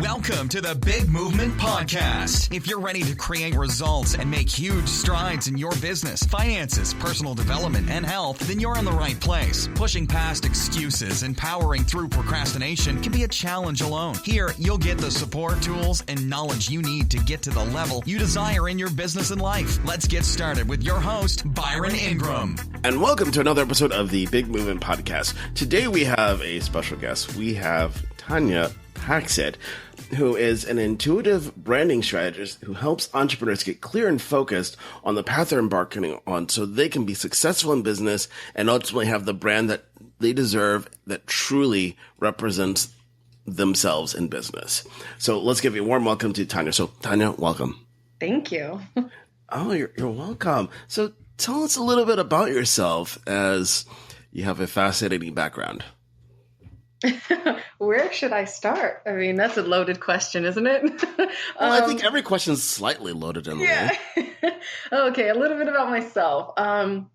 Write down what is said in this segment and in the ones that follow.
Welcome to the Big Movement Podcast. If you're ready to create results and make huge strides in your business, finances, personal development, and health, then you're in the right place. Pushing past excuses and powering through procrastination can be a challenge alone. Here, you'll get the support, tools, and knowledge you need to get to the level you desire in your business and life. Let's get started with your host, Byron Ingram. And welcome to another episode of the Big Movement Podcast. Today we have a special guest. We have Tanya Patxot, who is an intuitive branding strategist who helps entrepreneurs get clear and focused on the path they're embarking on so they can be successful in business and ultimately have the brand that they deserve that truly represents themselves in business. So let's give a warm welcome to Tanya. So Tanya, welcome. Thank you. Oh, you're welcome. So tell us a little bit about yourself, as you have a fascinating background. Where should I start? I mean, that's a loaded question, isn't it? Well, I think every question is slightly loaded in a way. Okay, a little bit about myself. I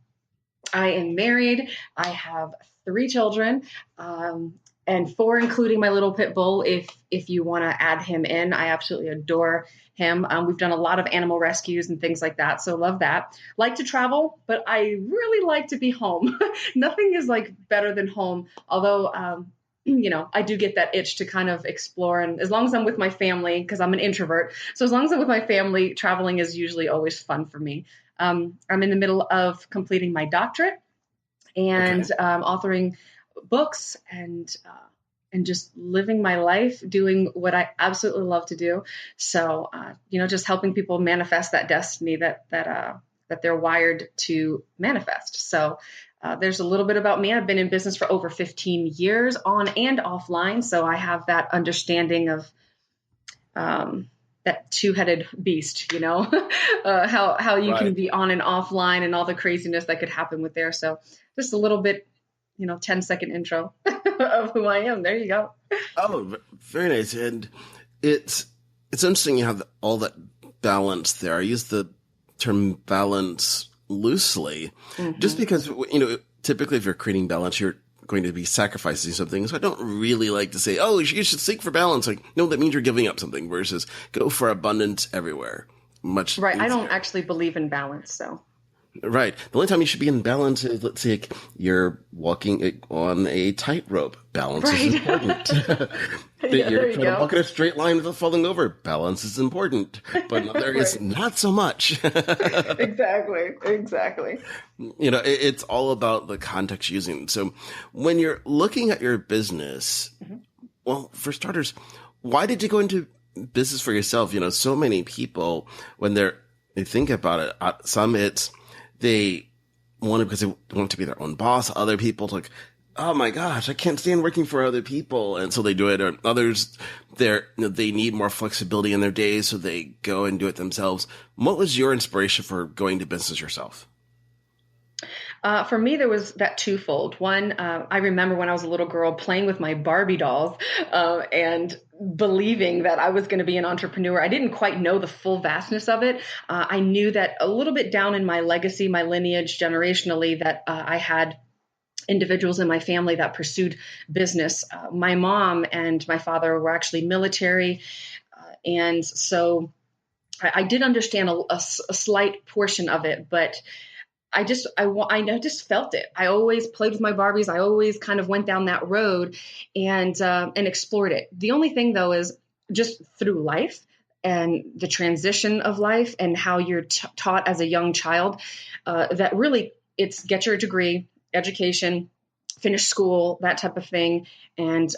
am married. I have 3 children, and 4, including my little pit bull. If you want to add him in, I absolutely adore him. We've done a lot of animal rescues and things like that, so love that. Like to travel, but I really like to be home. Nothing is like better than home, although I do get that itch to kind of explore. And as long as I'm with my family, because I'm an introvert, so as long as I'm with my family, traveling is usually always fun for me. I'm in the middle of completing my doctorate and authoring books and just living my life, doing what I absolutely love to do. So, just helping people manifest that destiny that they're wired to manifest. So, there's a little bit about me. I've been in business for over 15 years on and offline. So I have that understanding of that two-headed beast, how you can be on and offline and all the craziness that could happen with there. So just a little bit, 10-second intro of who I am. There you go. Oh, very nice. And it's interesting you have all that balance there. I use the term balance loosely, just because, typically if you're creating balance, you're going to be sacrificing something. So I don't really like to say, oh, you should seek for balance. Like, no, that means you're giving up something, versus go for abundance everywhere. Much right. easier. I don't actually believe in balance. So. Right. The only time you should be in balance is, let's say, you're walking on a tightrope. Balance is important. You're trying to walk in a straight line without falling over. Balance is important. But in other areas, not so much. Exactly. It's all about the context using. So when you're looking at your business, well, for starters, why did you go into business for yourself? So many people, when they think about it, some they want it because they want to be their own boss. Other people like, oh my gosh, I can't stand working for other people. And so they do it. Or others, they need more flexibility in their days, so they go and do it themselves. What was your inspiration for going to business yourself? For me, there was that twofold. One, I remember when I was a little girl playing with my Barbie dolls and believing that I was going to be an entrepreneur. I didn't quite know the full vastness of it. I knew that a little bit down in my legacy, my lineage, generationally, that I had individuals in my family that pursued business. My mom and my father were actually military. And so I did understand a slight portion of it, but I just felt it. I always played with my Barbies. I always kind of went down that road and explored it. The only thing, though, is just through life and the transition of life and how you're taught as a young child, that really it's get your degree, education, finish school, that type of thing, and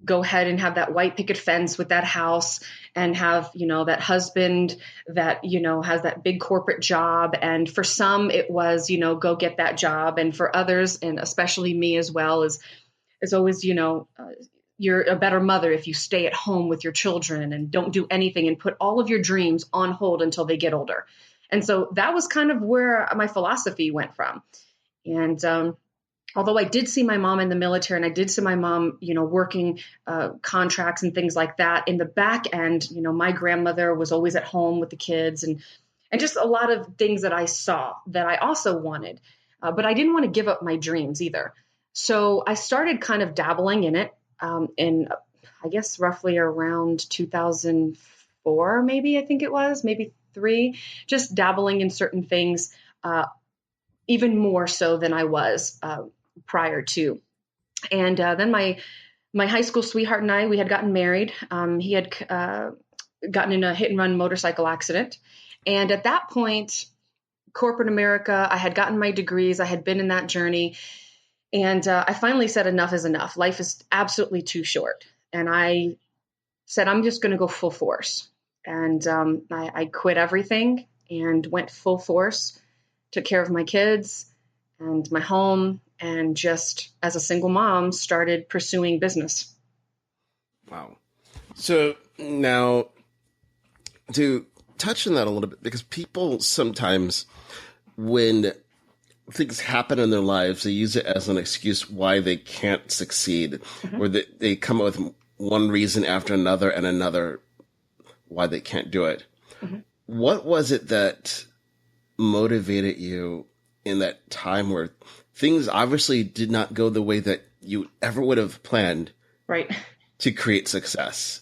go ahead and have that white picket fence with that house and have, that husband that, has that big corporate job. And for some, it was, go get that job. And for others, and especially me as well, is always, you're a better mother if you stay at home with your children and don't do anything and put all of your dreams on hold until they get older. And so that was kind of where my philosophy went from. And although I did see my mom in the military and I did see my mom, working contracts and things like that, in the back end, my grandmother was always at home with the kids and just a lot of things that I saw that I also wanted. But I didn't want to give up my dreams either. So I started kind of dabbling in it. And I guess roughly around 2004, maybe, I think it was, maybe three, just dabbling in certain things, even more so than I was prior to. And then my high school sweetheart and I, we had gotten married. He had gotten in a hit and run motorcycle accident. And at that point, corporate America, I had gotten my degrees. I had been in that journey. And I finally said, enough is enough. Life is absolutely too short. And I said, I'm just going to go full force. And I quit everything and went full force, took care of my kids and my home, and just as a single mom started pursuing business. Wow. So now to touch on that a little bit, because people sometimes, when things happen in their lives, they use it as an excuse why they can't succeed, or they come up with one reason after another and another why they can't do it. What was it that motivated you in that time where things obviously did not go the way that you ever would have planned, right, to create success?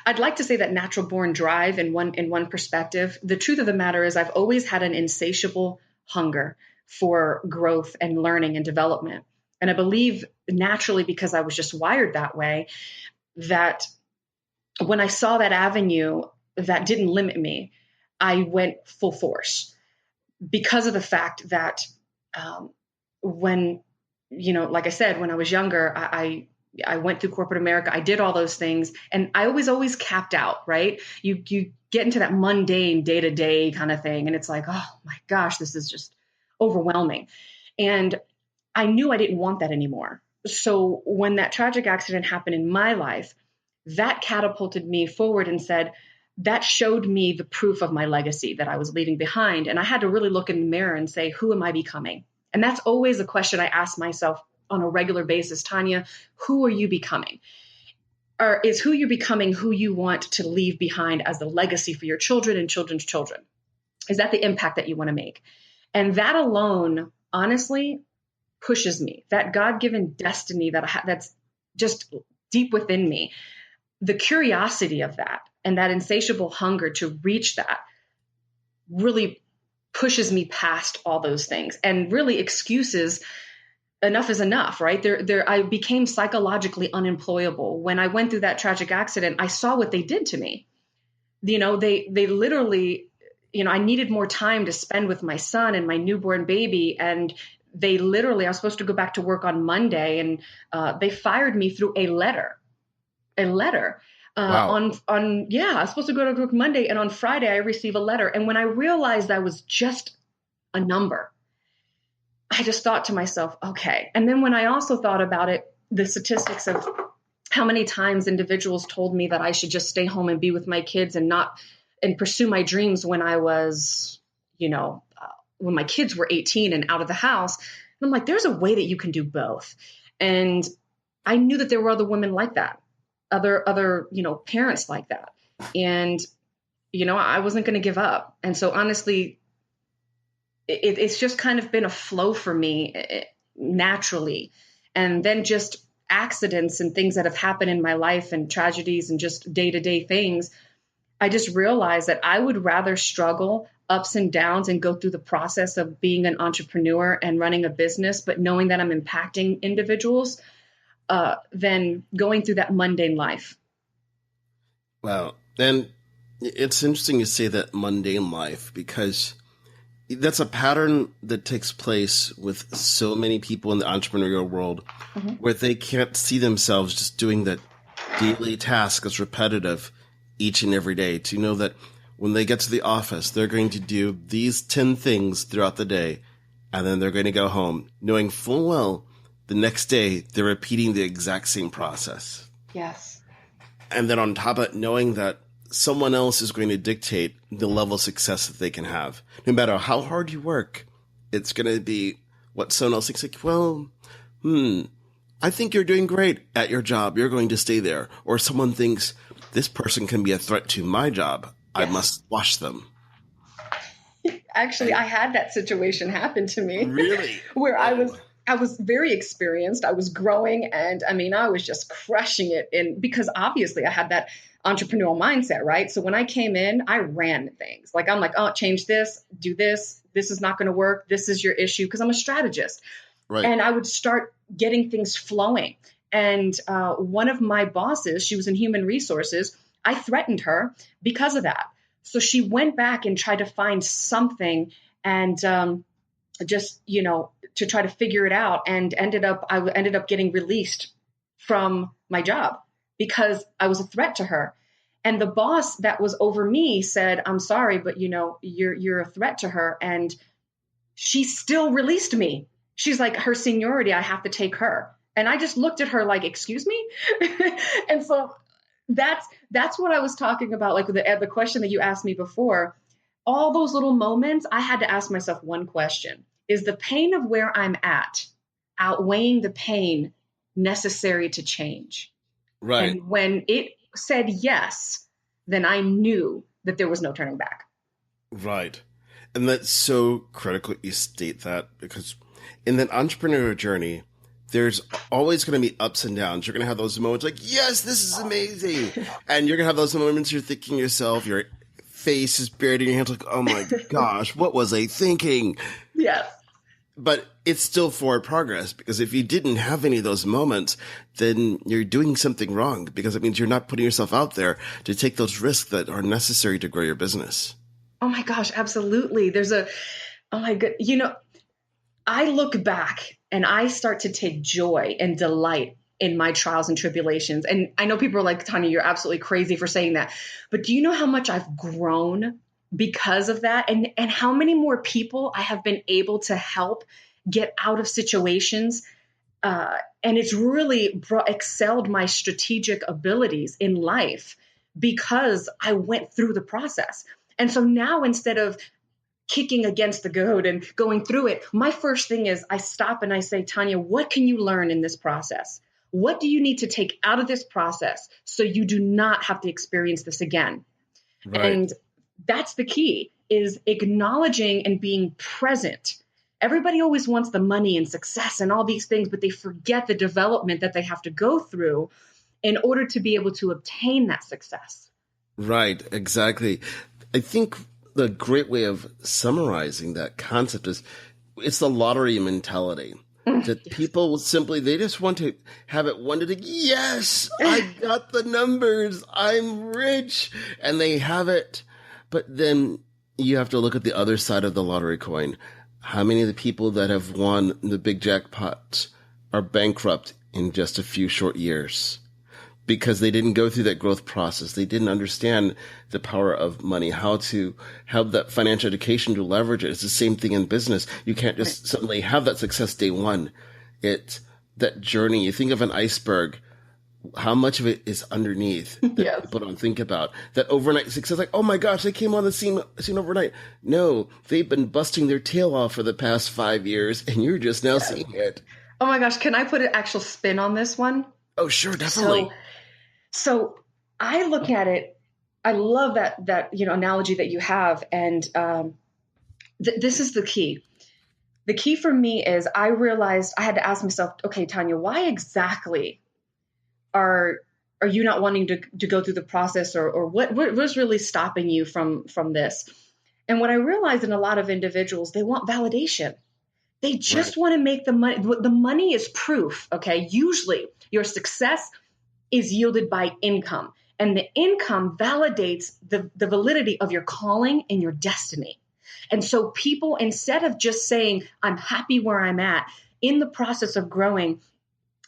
I'd like to say that natural born drive in one perspective. The truth of the matter is I've always had an insatiable hunger for growth and learning and development. And I believe naturally, because I was just wired that way, that when I saw that avenue that didn't limit me, I went full force, because of the fact that when, like I said, when I was younger, I went through corporate America. I did all those things, and I always capped out, right? You get into that mundane day-to-day kind of thing, and it's like, oh my gosh, this is just overwhelming. And I knew I didn't want that anymore. So when that tragic accident happened in my life, that catapulted me forward and said, that showed me the proof of my legacy that I was leaving behind. And I had to really look in the mirror and say, who am I becoming? And that's always a question I ask myself on a regular basis. Tanya, who are you becoming? Or is who you're becoming who you want to leave behind as the legacy for your children and children's children? Is that the impact that you want to make? And that alone, honestly, pushes me. That God-given destiny that's just deep within me. The curiosity of that and that insatiable hunger to reach that really pushes me past all those things, and really excuses. Enough is enough, right? I became psychologically unemployable. When I went through that tragic accident, I saw what they did to me. They literally, I needed more time to spend with my son and my newborn baby. And I was supposed to go back to work on Monday, and they fired me through a letter. Wow. I was supposed to go to work Monday, and on Friday I received a letter. And when I realized I was just a number, I just thought to myself, okay. And then when I also thought about it, the statistics of how many times individuals told me that I should just stay home and be with my kids and pursue my dreams when I was, when my kids were 18 and out of the house. And I'm like, there's a way that you can do both. And I knew that there were other women like that, other parents like that. And, I wasn't going to give up. And so honestly, it's just kind of been a flow for me naturally. And then just accidents and things that have happened in my life and tragedies and just day-to-day things, I just realized that I would rather struggle ups and downs and go through the process of being an entrepreneur and running a business, but knowing that I'm impacting individuals, than going through that mundane life. Wow. And it's interesting you say that mundane life, because that's a pattern that takes place with so many people in the entrepreneurial world, where they can't see themselves just doing that daily task that's repetitive each and every day, to know that when they get to the office, they're going to do these 10 things throughout the day, and then they're going to go home knowing full well the next day they're repeating the exact same process. Yes. And then on top of it, knowing that someone else is going to dictate the level of success that they can have. No matter how hard you work, it's going to be what someone else thinks, like, well, I think you're doing great at your job. You're going to stay there. Or someone thinks, this person can be a threat to my job. Yes. I must squash them. Actually, I had that situation happen to me. Really? Where I was I was very experienced. I was growing. And I mean, I was just crushing it. And because obviously I had that entrepreneurial mindset, right? So when I came in, I ran things. Like, I'm like, oh, change this, do this. This is not going to work. This is your issue. Because I'm a strategist. Right. And I would start getting things flowing. And one of my bosses, she was in human resources. I threatened her because of that. So she went back and tried to find something and just, to try to figure it out, and I ended up getting released from my job because I was a threat to her. And the boss that was over me said, I'm sorry, but you're a threat to her. And she still released me. She's like, her seniority, I have to take her. And I just looked at her like, excuse me? And so that's what I was talking about. Like the question that you asked me before, all those little moments, I had to ask myself one question. Is the pain of where I'm at outweighing the pain necessary to change? Right. And when it said yes, then I knew that there was no turning back. Right. And that's so critical you state that, because in that entrepreneurial journey, there's always going to be ups and downs. You're going to have those moments like, yes, this is amazing. And you're going to have those moments you're thinking to yourself, your face is buried in your hands like, oh my gosh, what was I thinking? Yes. But it's still forward progress, because if you didn't have any of those moments, then you're doing something wrong, because it means you're not putting yourself out there to take those risks that are necessary to grow your business. Oh my gosh, absolutely. Oh my God, I look back and I start to take joy and delight in my trials and tribulations. And I know people are like, Tanya, you're absolutely crazy for saying that. But do you know how much I've grown because of that? And how many more people I have been able to help get out of situations? And it's really excelled my strategic abilities in life because I went through the process. And so now, instead of kicking against the goat and going through it, my first thing is I stop and I say, Tanya, what can you learn in this process? What do you need to take out of this process so you do not have to experience this again? Right. And that's the key, is acknowledging and being present. Everybody always wants the money and success and all these things, but they forget the development that they have to go through in order to be able to obtain that success. Right, exactly. I think the great way of summarizing that concept is it's the lottery mentality. That people will simply, they just want to have it one day. Yes, I got the numbers. I'm rich. And they have it. But then you have to look at the other side of the lottery coin. How many of the people that have won the big jackpots are bankrupt in just a few short years? Because they didn't go through that growth process. They didn't understand the power of money, how to have that financial education to leverage it. It's the same thing in business. You can't just suddenly have that success day one. It's that journey. You think of an iceberg, how much of it is underneath that people don't think about. That overnight success, like, oh my gosh, they came on the scene overnight. No, they've been busting their tail off for the past 5 years, and you're just now seeing it. Oh my gosh, can I put an actual spin on this one? Oh, sure, definitely. So I look at it, I love that analogy that you have. And this is the key. The key for me is I realized I had to ask myself, okay, Tanya, why exactly are you not wanting to go through the process, or what was really stopping you from this? And what I realized in a lot of individuals, they want validation. They just want to make the money. The money is proof. Okay. Usually your success is yielded by income, and the income validates the validity of your calling and your destiny. And so people, instead of just saying, I'm happy where I'm at in the process of growing,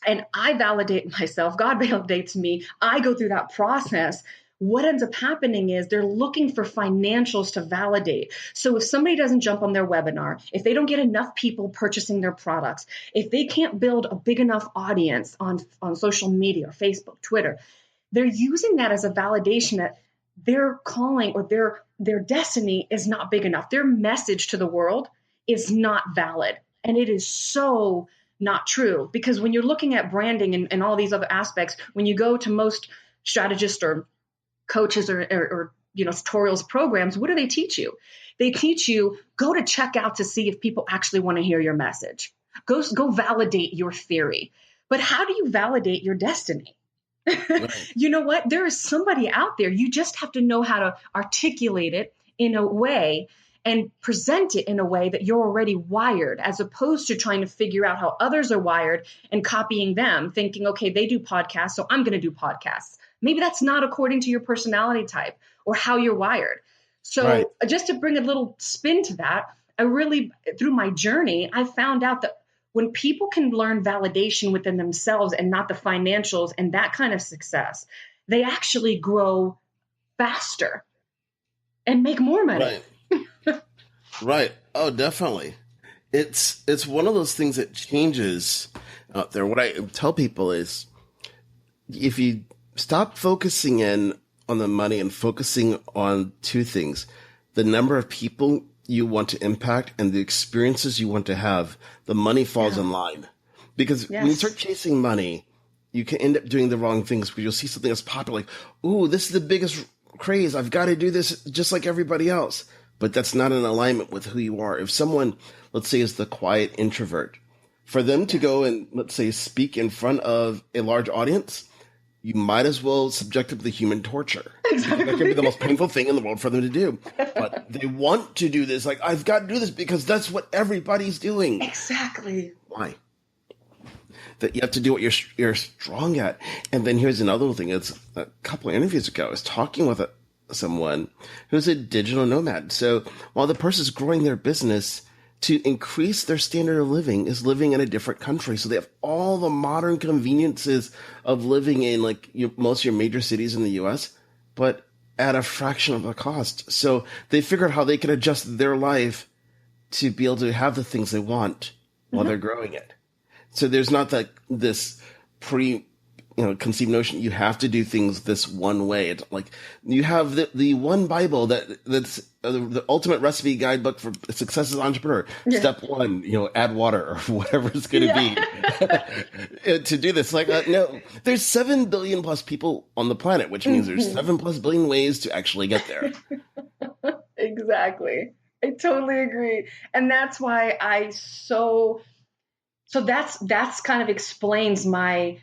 and I validate myself, God validates me, I go through that process, what ends up happening is they're looking for financials to validate. So if somebody doesn't jump on their webinar, if they don't get enough people purchasing their products, if they can't build a big enough audience on social media, or Facebook, Twitter, they're using that as a validation that their calling or their destiny is not big enough. Their message to the world is not valid. And it is so not true, because when you're looking at branding and all these other aspects, when you go to most strategists or coaches or tutorials programs, what do they teach you? They teach you, go to checkout to see if people actually want to hear your message. Go validate your theory. But how do you validate your destiny? Right. You know what? There is somebody out there. You just have to know how to articulate it in a way and present it in a way that you're already wired, as opposed to trying to figure out how others are wired and copying them, thinking, okay, they do podcasts, so I'm going to do podcasts. Maybe that's not according to your personality type or how you're wired. So just to bring a little spin to that, through my journey, I found out that when people can learn validation within themselves and not the financials and that kind of success, they actually grow faster and make more money. Right. Right. Oh, definitely. It's one of those things that changes out there. What I tell people is, if you stop focusing in on the money and focusing on two things, the number of people you want to impact and the experiences you want to have, the money falls in line. Because when you start chasing money, you can end up doing the wrong things, because you'll see something that's popular, like, ooh, this is the biggest craze. I've got to do this just like everybody else. But that's not in alignment with who you are. If someone, let's say, is the quiet introvert, for them to go and, let's say, speak in front of a large audience, you might as well subject them to human torture. Exactly. That can be the most painful thing in the world for them to do. But they want to do this. Like, I've got to do this because that's what everybody's doing. Exactly. Why? That you have to do what you're strong at. And then here's another thing. It's a couple of interviews ago, I was talking with someone who's a digital nomad. So while the person's growing their business, to increase their standard of living is living in a different country. So they have all the modern conveniences of living in most of your major cities in the US, but at a fraction of the cost. So they figured how they can adjust their life to be able to have the things they want while they're growing it. So there's not this conceived notion you have to do things this one way. It's like you have the one Bible that's the ultimate recipe guidebook for success as an entrepreneur. Yeah. Step 1, add water or whatever it's going to be to do this. No, there's 7 billion plus people on the planet, which means there's 7 plus billion ways to actually get there. Exactly. I totally agree. And that's why so that's kind of explains my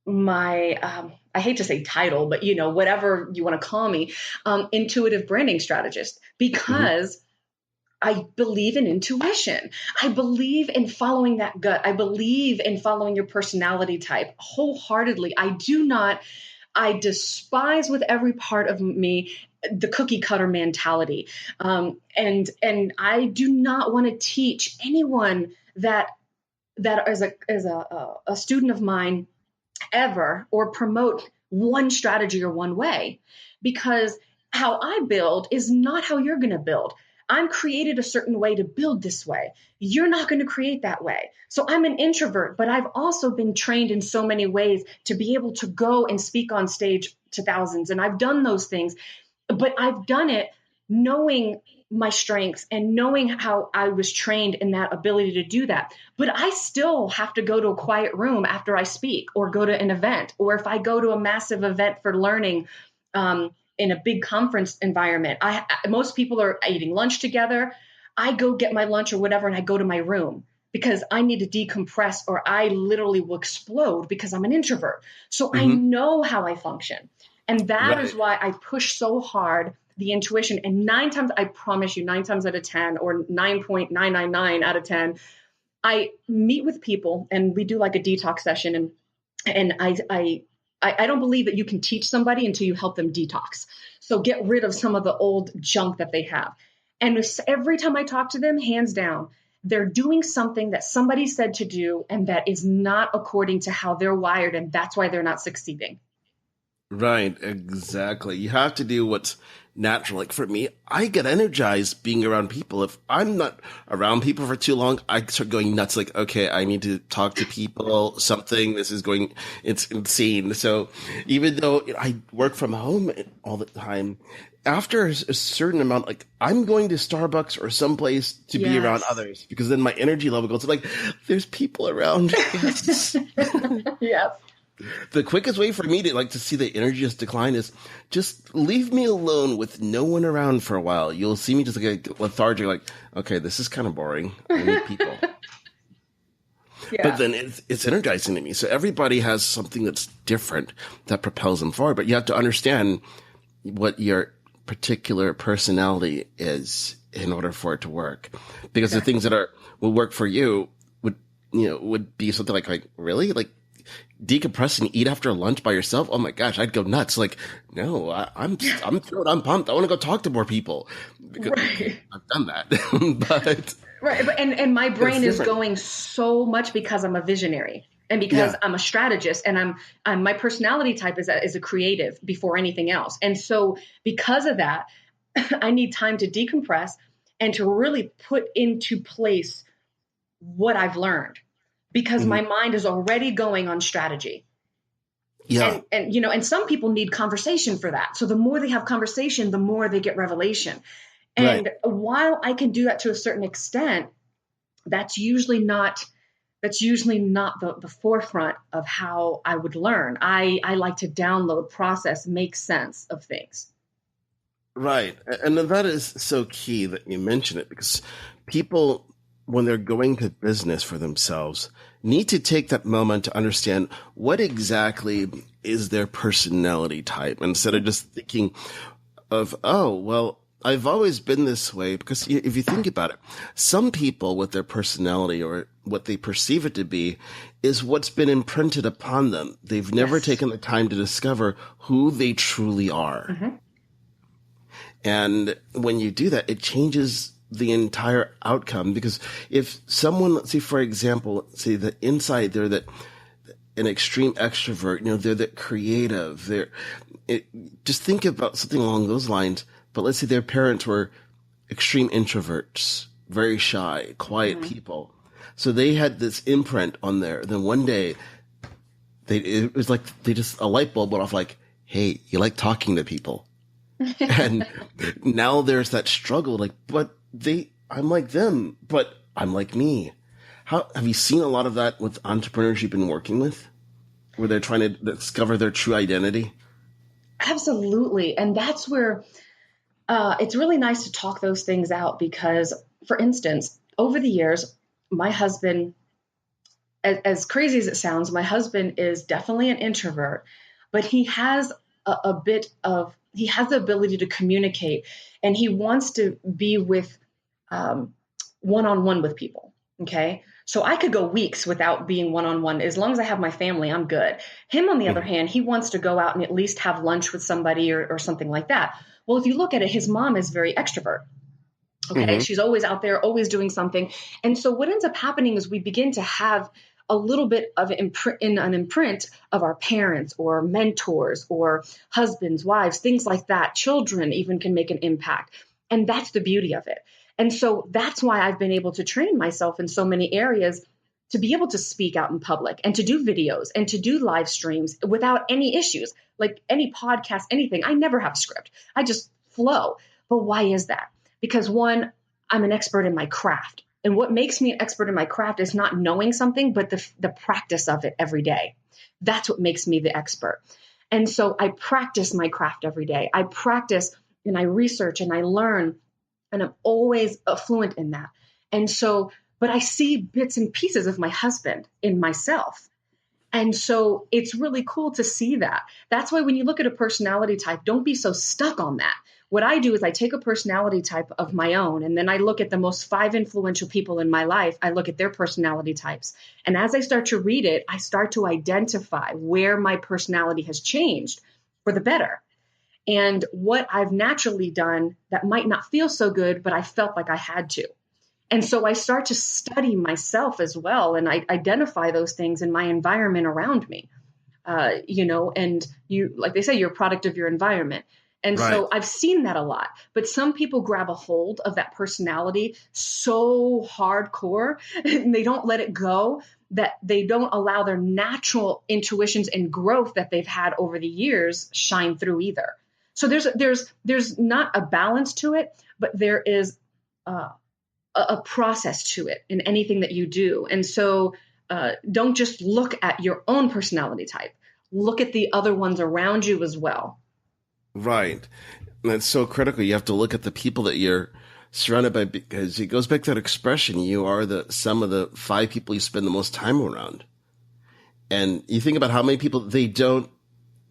I hate to say title, but whatever you want to call me, intuitive branding strategist, because I believe in intuition. I believe in following that gut. I believe in following your personality type wholeheartedly. I despise with every part of me the cookie cutter mentality. And I do not want to teach anyone that as a student of mine ever, or promote one strategy or one way, because how I build is not how you're going to build. I'm created a certain way to build this way. You're not going to create that way. So I'm an introvert, but I've also been trained in so many ways to be able to go and speak on stage to thousands. And I've done those things, but I've done it knowing my strengths and knowing how I was trained in that ability to do that. But I still have to go to a quiet room after I speak, or go to an event, or if I go to a massive event for learning in a big conference environment. Most people are eating lunch together. I go get my lunch or whatever, and I go to my room because I need to decompress, or I literally will explode because I'm an introvert. So I know how I function. And that is why I push so hard the intuition. And I promise you, 9 times out of 10, or 9.999 out of 10, I meet with people and we do like a detox session. And I don't believe that you can teach somebody until you help them detox. So get rid of some of the old junk that they have. And every time I talk to them, hands down, they're doing something that somebody said to do, and that is not according to how they're wired. And that's why they're not succeeding. Right, exactly. You have to do what's natural. Like for me, I get energized being around people. If I'm not around people for too long, I start going nuts. Like, okay, I need to talk to people, it's insane. So even though I work from home all the time, after a certain amount, like I'm going to Starbucks or someplace to be around others, because then my energy level goes like, there's people around. Yes. Yes. The quickest way for me to see the energy just decline is just leave me alone with no one around for a while. You'll see me just like lethargic, like, okay, this is kind of boring. I need people. But then it's energizing to me. So everybody has something that's different that propels them forward. But you have to understand what your particular personality is in order for it to work. Because the things that will work for you would be something like really? Like decompress and eat after lunch by yourself? Oh my gosh, I'd go nuts. Like, no, I'm thrilled. I'm pumped. I want to go talk to more people. Because I've done that. But right. But and my brain is going so much because I'm a visionary and because I'm a strategist, and I'm my personality type is a creative before anything else. And so because of that, I need time to decompress and to really put into place what I've learned, because my mind is already going on strategy. Yeah. And some people need conversation for that. So the more they have conversation, the more they get revelation. And while I can do that to a certain extent, that's usually not the forefront of how I would learn. I like to download, process, make sense of things. Right. And that is so key that you mention it, because people, when they're going to business for themselves, need to take that moment to understand what exactly is their personality type, instead of just thinking of, oh, well, I've always been this way. Because if you think about it, some people with their personality, or what they perceive it to be, is what's been imprinted upon them. They've never taken the time to discover who they truly are. And when you do that, it changes the entire outcome. Because if someone, let's say, for example, say the inside, they're an extreme extrovert, they're that creative, just think about something along those lines. But let's say their parents were extreme introverts, very shy, quiet people. So they had this imprint on there. Then one day it was like a light bulb went off, like, hey, you like talking to people. And now there's that struggle, like, but I'm like them, but I'm like me. How have you seen a lot of that with entrepreneurs you've been working with, where they're trying to discover their true identity? Absolutely. And that's where it's really nice to talk those things out, because, for instance, over the years, my husband, as crazy as it sounds, my husband is definitely an introvert, but he has he has the ability to communicate, and he wants to be with one-on-one with people. Okay. So I could go weeks without being one-on-one. As long as I have my family, I'm good. Him, on the other hand, he wants to go out and at least have lunch with somebody or something like that. Well, if you look at it, his mom is very extrovert. Okay. She's always out there, always doing something. And so what ends up happening is we begin to have a little bit of an imprint of our parents or mentors or husbands, wives, things like that. Children even can make an impact. And that's the beauty of it. And so that's why I've been able to train myself in so many areas to be able to speak out in public and to do videos and to do live streams without any issues, like any podcast, anything. I never have a script. I just flow. But why is that? Because one, I'm an expert in my craft. And what makes me an expert in my craft is not knowing something, but the practice of it every day. That's what makes me the expert. And so I practice my craft every day. I practice and I research and I learn, and I'm always fluent in that. And so, but I see bits and pieces of my husband in myself. And so it's really cool to see that. That's why when you look at a personality type, don't be so stuck on that. What I do is I take a personality type of my own, and then I look at the most 5 influential people in my life. I look at their personality types. And as I start to read it, I start to identify where my personality has changed for the better. And what I've naturally done that might not feel so good, but I felt like I had to. And so I start to study myself as well. And I identify those things in my environment around me, and you, like they say, you're a product of your environment. And so I've seen that a lot, but some people grab a hold of that personality so hardcore and they don't let it go, that they don't allow their natural intuitions and growth that they've had over the years shine through either. So there's not a balance to it, but there is a process to it in anything that you do. And so don't just look at your own personality type, look at the other ones around you as well. Right. And that's so critical. You have to look at the people that you're surrounded by, because it goes back to that expression, you are the sum of the 5 people you spend the most time around. And you think about how many people, they don't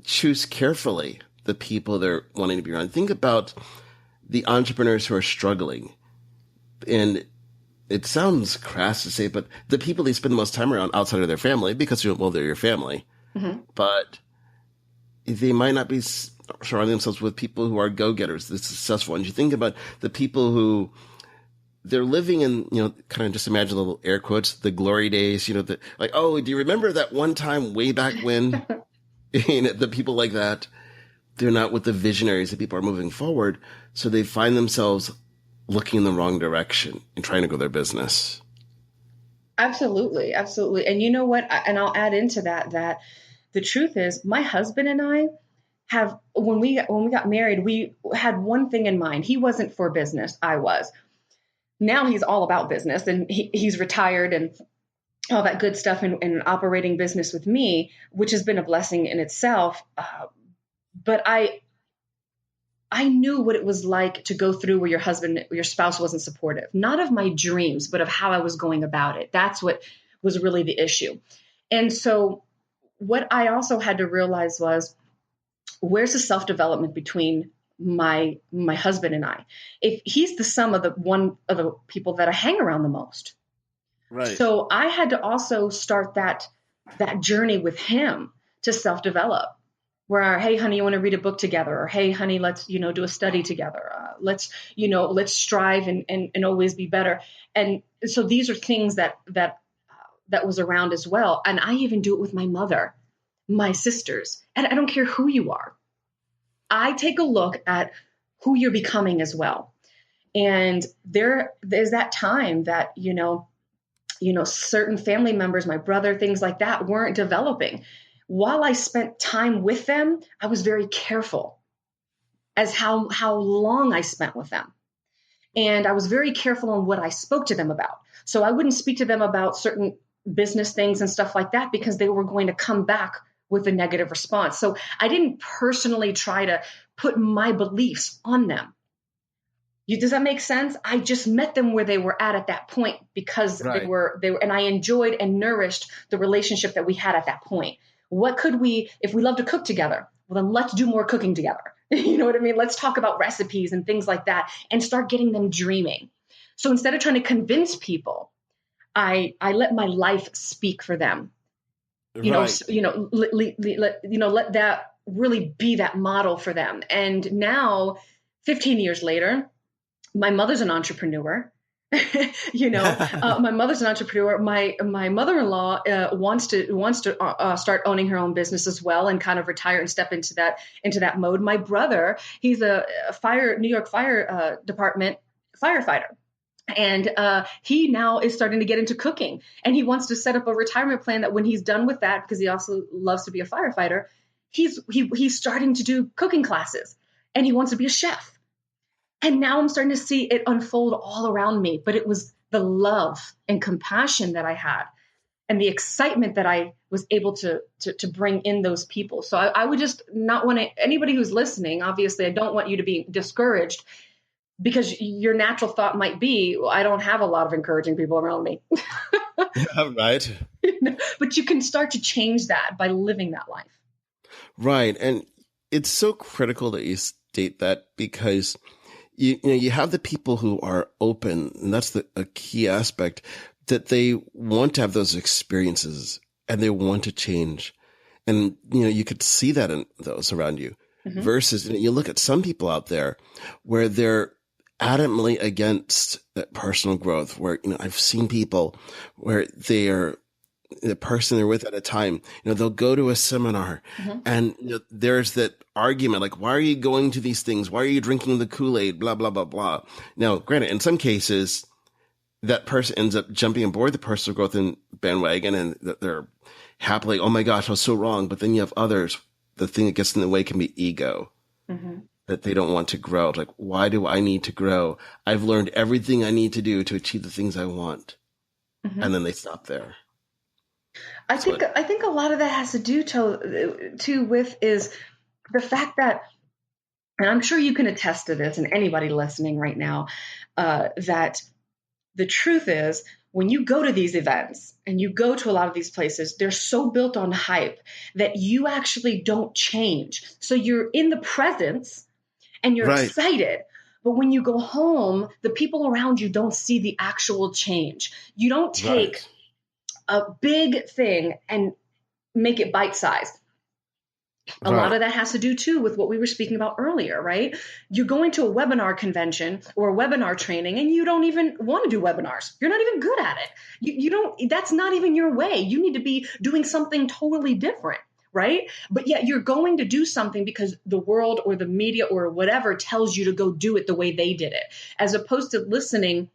choose carefully the people they're wanting to be around. Think about the entrepreneurs who are struggling. And it sounds crass to say, but the people they spend the most time around outside of their family, because, well, they're your family, but they might not be surrounding themselves with people who are go-getters, the successful ones. You think about the people who they're living in, kind of just imagine little air quotes, the glory days, like, oh, do you remember that one time way back when? The people like that, they're not with the visionaries that people are moving forward. So they find themselves looking in the wrong direction and trying to grow their business. Absolutely. Absolutely. And you know what? And I'll add into that the truth is my husband and I have, when we got married, we had one thing in mind. He wasn't for business. I was. Now he's all about business, and he's retired and all that good stuff, and operating business with me, which has been a blessing in itself. But I knew what it was like to go through where your spouse wasn't supportive, not of my dreams, but of how I was going about it. That's what was really the issue. And so what I also had to realize was, where's the self-development between my husband and I? If he's the sum of the people that I hang around the most. Right. So I had to also start that journey with him to self-develop, where, hey, honey, you want to read a book together? Or, hey, honey, let's, do a study together. Let's strive and always be better. And so these are things that was around as well. And I even do it with my mother, my sisters, and I don't care who you are. I take a look at who you're becoming as well. And there's that time that, certain family members, my brother, things like that, weren't developing. While I spent time with them, I was very careful as how long I spent with them. And I was very careful on what I spoke to them about. So I wouldn't speak to them about certain business things and stuff like that, because they were going to come back with a negative response. So I didn't personally try to put my beliefs on them. Does that make sense? I just met them where they were at that point, because Right. they were, and I enjoyed and nourished the relationship that we had at that point. What could we, if we love to cook together, well, then let's do more cooking together. You know what I mean? Let's talk about recipes and things like that, and start getting them dreaming. So instead of trying to convince people, I let my life speak for them. Let that really be that model for them. And now, 15 years later, my mother's an entrepreneur. My mother's an entrepreneur. My mother-in-law wants to start owning her own business as well, and kind of retire and step into that mode. My brother, he's a New York Fire Department firefighter. And he now is starting to get into cooking, and he wants to set up a retirement plan that when he's done with that, because he also loves to be a firefighter, he's starting to do cooking classes, and he wants to be a chef. And now I'm starting to see it unfold all around me. But it was the love and compassion that I had, and the excitement that I was able to bring in those people. So I would just not want anybody who's listening, obviously, I don't want you to be discouraged, because your natural thought might be, well, I don't have a lot of encouraging people around me. Yeah, right. But you can start to change that by living that life. Right. And it's so critical that you state that, because you have the people who are open, and that's a key aspect, that they want to have those experiences and they want to change. And, you could see that in those around you. Mm-hmm. Versus, you look at some people out there where they're adamantly against that personal growth, where, I've seen people where they are the person they're with at a time, they'll go to a seminar, mm-hmm. and there's that argument, like, why are you going to these things? Why are you drinking the Kool-Aid? Blah, blah, blah, blah. Now, granted, in some cases, that person ends up jumping aboard the personal growth bandwagon, and they're happily, oh my gosh, I was so wrong. But then you have others, the thing that gets in the way can be ego. Mm-hmm. That they don't want to grow. Like, why do I need to grow? I've learned everything I need to do to achieve the things I want. Mm-hmm. And then they stop there. I think a lot of that has to do too with is the fact that and I'm sure you can attest to this, and anybody listening right now, that the truth is, when you go to these events and you go to a lot of these places, they're so built on hype that you actually don't change. So you're in the presence and you're Right. excited. But when you go home, the people around you don't see the actual change. You don't take Right. a big thing and make it bite-sized. A lot Right. of that has to do too with what we were speaking about earlier, right? You're going to a webinar convention or a webinar training and you don't even want to do webinars. You're not even good at it. You don't, that's not even your way. You need to be doing something totally different, right? But yet you're going to do something because the world or the media or whatever tells you to go do it the way they did it, as opposed to listening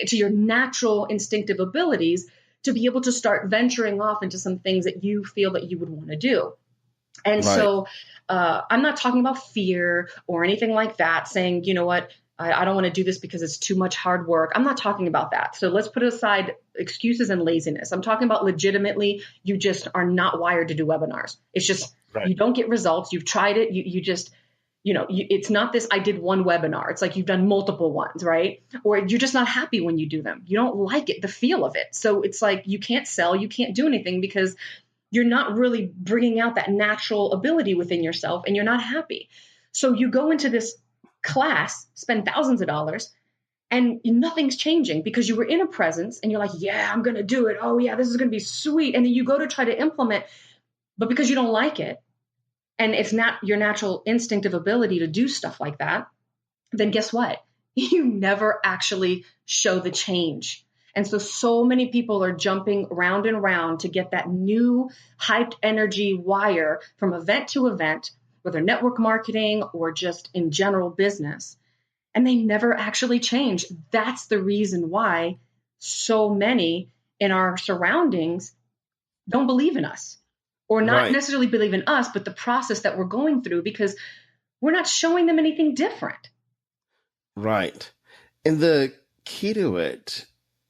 to your natural instinctive abilities to be able to start venturing off into some things that you feel that you would want to do. And Right. so I'm not talking about fear or anything like that, saying, you know what, I don't want to do this because it's too much hard work. I'm not talking about that. So let's put aside excuses and laziness. I'm talking about legitimately, you just are not wired to do webinars. It's just, Right. you don't get results. You've tried it. You just, it's not this, I did one webinar. It's like you've done multiple ones, right? Or you're just not happy when you do them. You don't like it, the feel of it. So it's like you can't sell, you can't do anything because you're not really bringing out that natural ability within yourself and you're not happy. So you go into this class, spend thousands of dollars, and nothing's changing because you were in a presence and you're like, yeah, I'm going to do it. Oh yeah, this is going to be sweet. And then you go to try to implement, but because you don't like it and it's not your natural instinctive ability to do stuff like that, then guess what? You never actually show the change. And so many people are jumping round and round to get that new hyped energy wire from event to event, whether network marketing or just in general business. And they never actually change. That's the reason why so many in our surroundings don't believe in us, or not Right. necessarily believe in us, but the process that we're going through, because we're not showing them anything different. Right. And the key to it,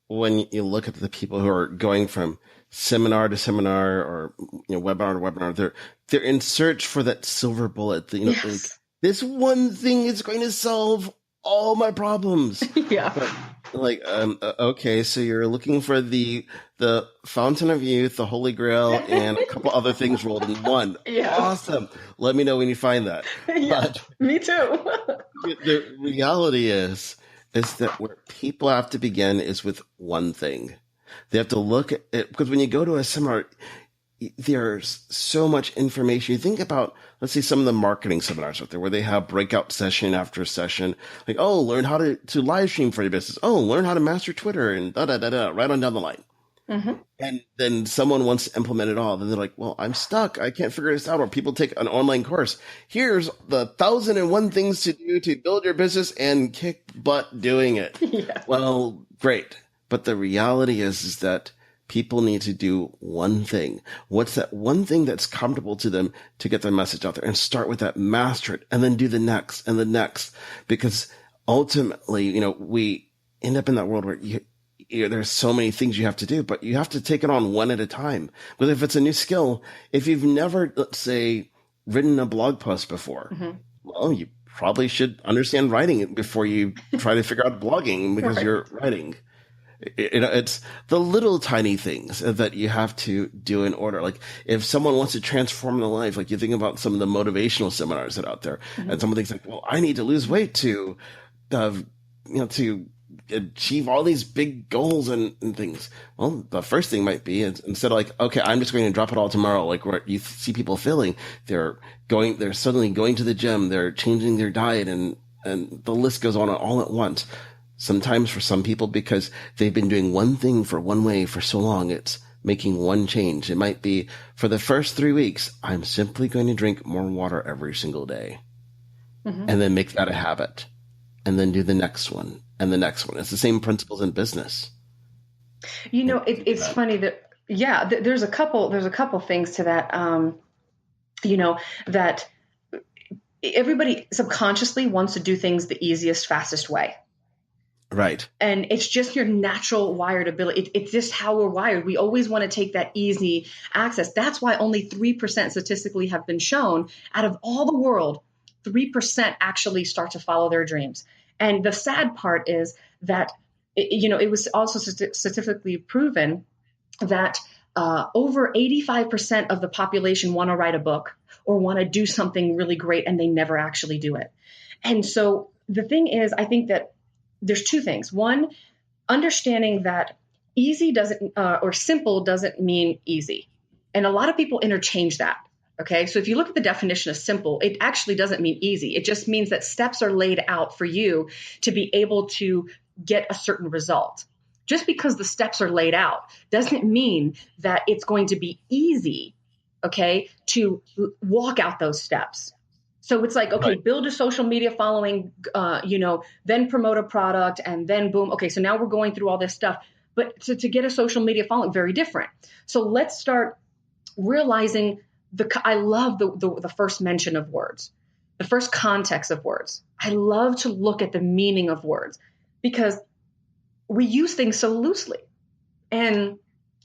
when you look at the people who are going from seminar to seminar or webinar to webinar, they're in search for that silver bullet. Like, Yes. this one thing is going to solve all my problems. Yeah. But like, okay, so you're looking for the fountain of youth, the Holy Grail, and a couple other things rolled in one. Yeah. Awesome. Let me know when you find that. Yeah, But me too. the reality is that where people have to begin is with one thing. They have to look at it, because when you go to a seminar, there's so much information. You think about, let's say, some of the marketing seminars out there where they have breakout session after session, like, oh, learn how to live stream for your business. Oh, learn how to master Twitter and right on down the line. Mm-hmm. And then someone wants to implement it all. Then they're like, well, I'm stuck. I can't figure this out. Or people take an online course. Here's the 1,001 things to do to build your business and kick butt doing it. Yeah. Well, great. But the reality is that people need to do one thing. What's that one thing that's comfortable to them to get their message out there, and start with that, master it, and then do the next and the next. Because ultimately, we end up in that world where there's so many things you have to do, but you have to take it on one at a time. But if it's a new skill, if you've never, let's say, written a blog post before, Mm-hmm. well, you probably should understand writing it before you try to figure out blogging, because Right. you're writing. It's the little tiny things that you have to do in order. Like if someone wants to transform their life, like you think about some of the motivational seminars that are out there, Mm-hmm. and someone thinks like, well, I need to lose weight to achieve all these big goals and things. Well, the first thing might be, instead of like, okay, I'm just going to drop it all tomorrow. Like where you see people feeling, they're suddenly going to the gym, they're changing their diet, and the list goes on all at once. Sometimes for some people, because they've been doing one thing for one way for so long, it's making one change. It might be, for the first 3 weeks, I'm simply going to drink more water every single day. Mm-hmm. And then make that a habit. And then do the next one and the next one. It's the same principles in business. It's funny that, yeah, there's a couple things to that, that everybody subconsciously wants to do things the easiest, fastest way. Right. And it's just your natural wired ability. It's just how we're wired. We always want to take that easy access. That's why only 3% statistically have been shown out of all the world. 3% actually start to follow their dreams. And the sad part is that, it was also statistically proven that over 85% of the population want to write a book or want to do something really great, and they never actually do it. And so the thing is, I think that there's two things. One, understanding that easy doesn't or simple doesn't mean easy. And a lot of people interchange that. Okay. So if you look at the definition of simple, it actually doesn't mean easy. It just means that steps are laid out for you to be able to get a certain result. Just because the steps are laid out doesn't mean that it's going to be easy, okay, to walk out those steps. So it's like, okay, build a social media following, then promote a product, and then boom. Okay, so now we're going through all this stuff. But to get a social media following, very different. So let's start realizing I love the first mention of words, the first context of words. I love to look at the meaning of words because we use things so loosely. And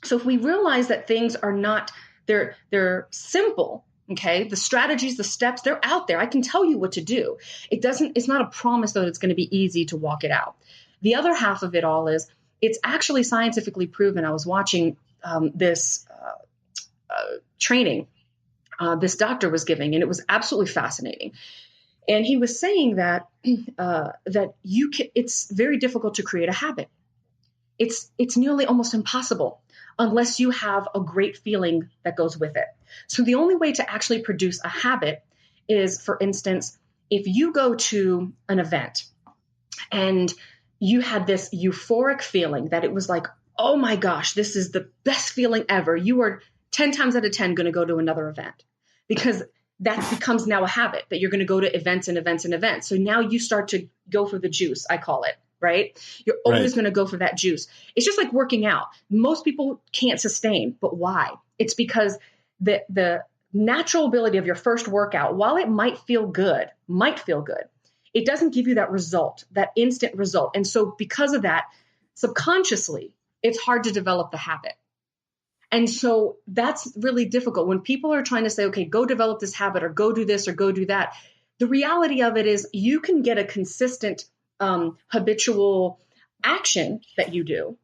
so if we realize that things are not, they're simple, okay, the strategies, the steps, they're out there. I can tell you what to do. It's not a promise that it's going to be easy to walk it out. The other half of it all is it's actually scientifically proven. I was watching this training this doctor was giving, and it was absolutely fascinating. And he was saying that it's very difficult to create a habit. It's nearly almost impossible unless you have a great feeling that goes with it. So the only way to actually produce a habit is, for instance, if you go to an event and you had this euphoric feeling that it was like, oh my gosh, this is the best feeling ever. You are 10 times out of 10 going to go to another event, because that becomes now a habit that you're going to go to events and events and events. So now you start to go for the juice, I call it, right? You're always going to go for that juice. It's just like working out. Most people can't sustain, but why? It's because the natural ability of your first workout, while it might feel good, it doesn't give you that result, that instant result. And so because of that, subconsciously, it's hard to develop the habit. And so that's really difficult when people are trying to say, okay, go develop this habit or go do this or go do that. The reality of it is you can get a consistent habitual action that you do,